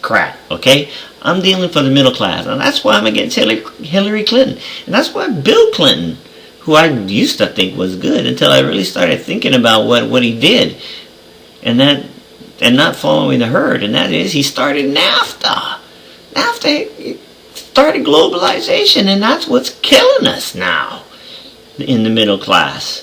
crap, okay? I'm dealing for the middle class, and that's why I'm against Hillary Clinton. And that's why Bill Clinton, who I used to think was good until I really started thinking about what he did, and not following the herd, and that is he started NAFTA. NAFTA started globalization, and that's what's killing us now in the middle class.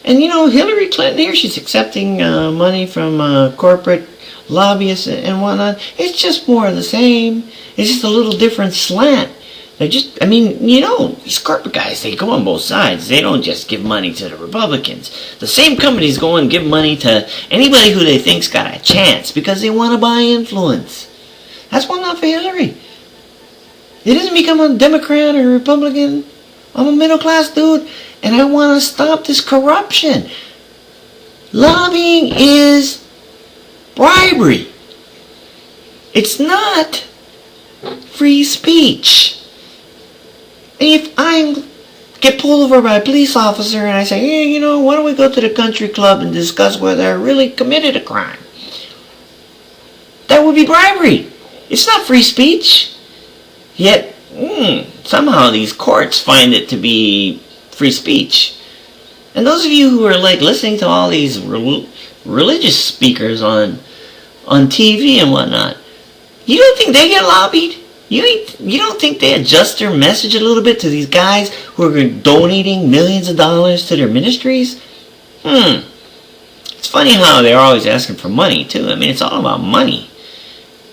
And Hillary Clinton here, she's accepting money from corporate lobbyists and whatnot. It's just more of the same. It's just a little different slant. These corporate guys, they go on both sides. They don't just give money to the Republicans. The same companies go and give money to anybody who they think's got a chance because they want to buy influence. That's why I'm not for Hillary. It doesn't become a Democrat or Republican. I'm a middle class dude, and I want to stop this corruption. Lobbying is bribery. It's not free speech. If I get pulled over by a police officer and I say, hey, why don't we go to the country club and discuss whether I really committed a crime? That would be bribery. It's not free speech. Yet, somehow these courts find it to be free speech. And those of you who are listening to all these religious speakers on TV and whatnot, you don't think they get lobbied? You don't think they adjust their message a little bit to these guys who are donating millions of dollars to their ministries? It's funny how they're always asking for money, too. It's all about money.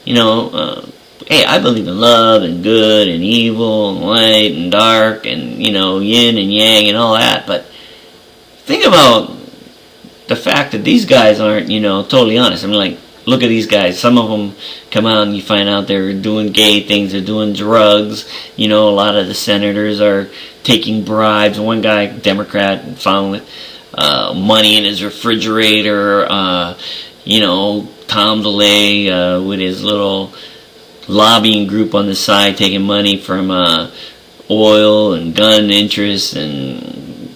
Hey, I believe in love and good and evil and light and dark and, yin and yang and all that. But think about the fact that these guys aren't, totally honest. Look at these guys. Some of them come out and you find out they're doing gay things. They're doing drugs. A lot of the senators are taking bribes. One guy, Democrat, found money in his refrigerator. Tom DeLay with his little lobbying group on the side taking money from oil and gun interests and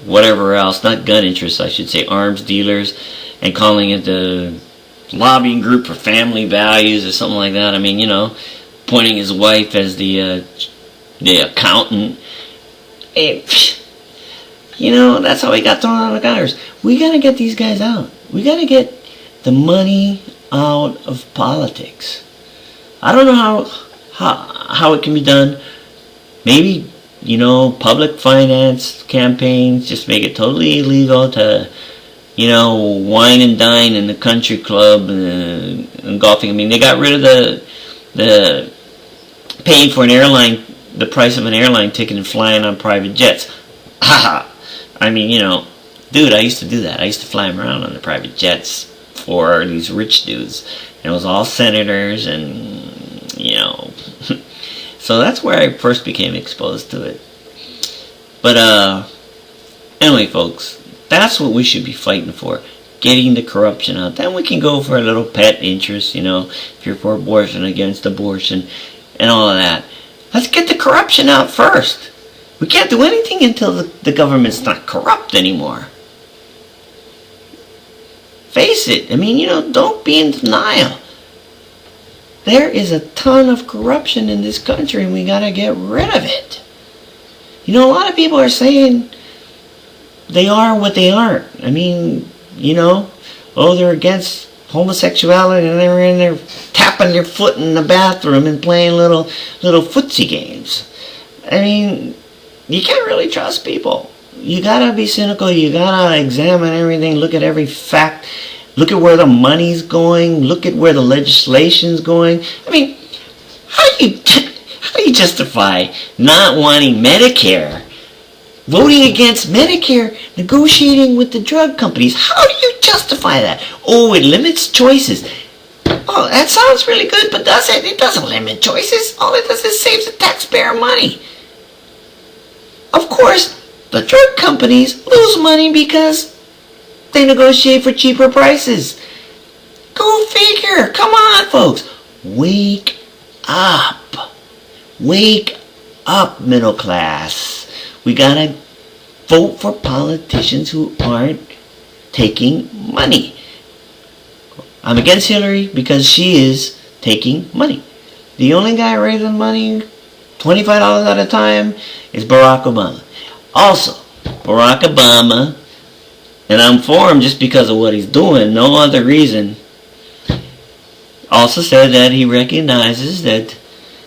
whatever else. Not gun interests, I should say, arms dealers, and calling it the lobbying group for family values or something like that. Pointing his wife as the accountant. That's how he got thrown out of Congress. We gotta get these guys out. We gotta get the money out of politics. I don't know how it can be done. Maybe, public finance campaigns, just make it totally illegal to, wine and dine in the country club and golfing. They got rid of the paying for the price of an airline ticket and flying on private jets. Dude, I used to do that. I used to fly them around on the private jets for these rich dudes. And it was all senators and, so that's where I first became exposed to it. But, anyway, folks, that's what we should be fighting for. Getting the corruption out. Then we can go for a little pet interest, if you're for abortion, against abortion, and all of that. Let's get the corruption out first. We can't do anything until the government's not corrupt anymore. Face it. Don't be in denial. There is a ton of corruption in this country, and we gotta get rid of it. A lot of people are saying they are what they aren't. They're against homosexuality, and they're in there tapping their foot in the bathroom and playing little footsie games. You can't really trust people. You gotta be cynical. You gotta examine everything. Look at every fact. Look at where the money's going. Look at where the legislation's going. How do you justify not wanting Medicare, voting against Medicare, negotiating with the drug companies? How do you justify that? Oh, it limits choices. Oh, that sounds really good, but does it? It doesn't limit choices. All it does is saves the taxpayer money. Of course, the drug companies lose money because they negotiate for cheaper prices. Go figure. Come on, folks. Wake up. Wake up, middle class. We gotta vote for politicians who aren't taking money. I'm against Hillary because she is taking money. The only guy raising money, $25 at a time, is Barack Obama. Also, Barack Obama, and I'm for him just because of what he's doing, no other reason, also said that he recognizes that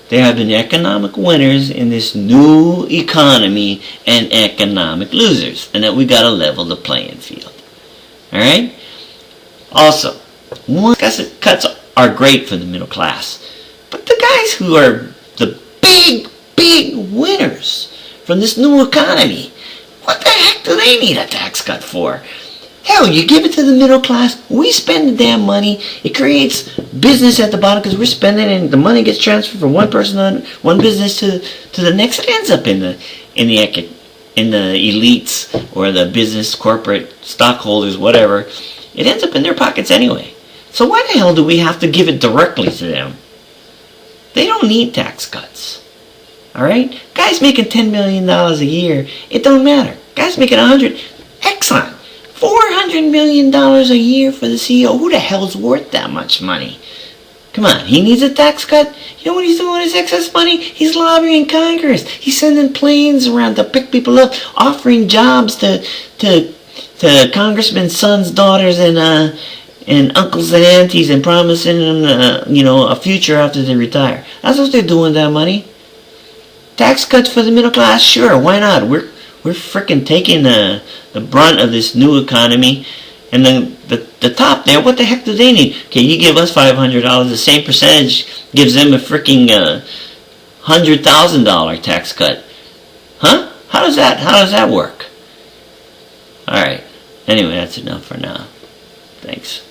there have been economic winners in this new economy and economic losers, and that we got to level the playing field. Alright? Also, cuts are great for the middle class, but the guys who are the big winners from this new economy, what the heck do they need a tax cut for? Hell, you give it to the middle class, we spend the damn money, it creates business at the bottom because we're spending it, and the money gets transferred from one person on one business to the next. It ends up in the elites or the business corporate stockholders, whatever. It ends up in their pockets anyway. So why the hell do we have to give it directly to them? They don't need tax cuts. Alright? Guys making $10 million a year, it don't matter. Guys making $100, Exxon, $400 million a year for the CEO. Who the hell's worth that much money? Come on, he needs a tax cut? You know what he's doing with his excess money? He's lobbying Congress. He's sending planes around to pick people up, offering jobs to congressmen's sons, daughters, and uncles and aunties, and promising them, a future after they retire. That's what they're doing with that money. Tax cuts for the middle class? Sure, why not? We're frickin' taking the brunt of this new economy. And then the top there, what the heck do they need? Okay, you give us $500, the same percentage gives them a fricking $100,000 tax cut. Huh? How does that work? Alright. Anyway, that's enough for now. Thanks.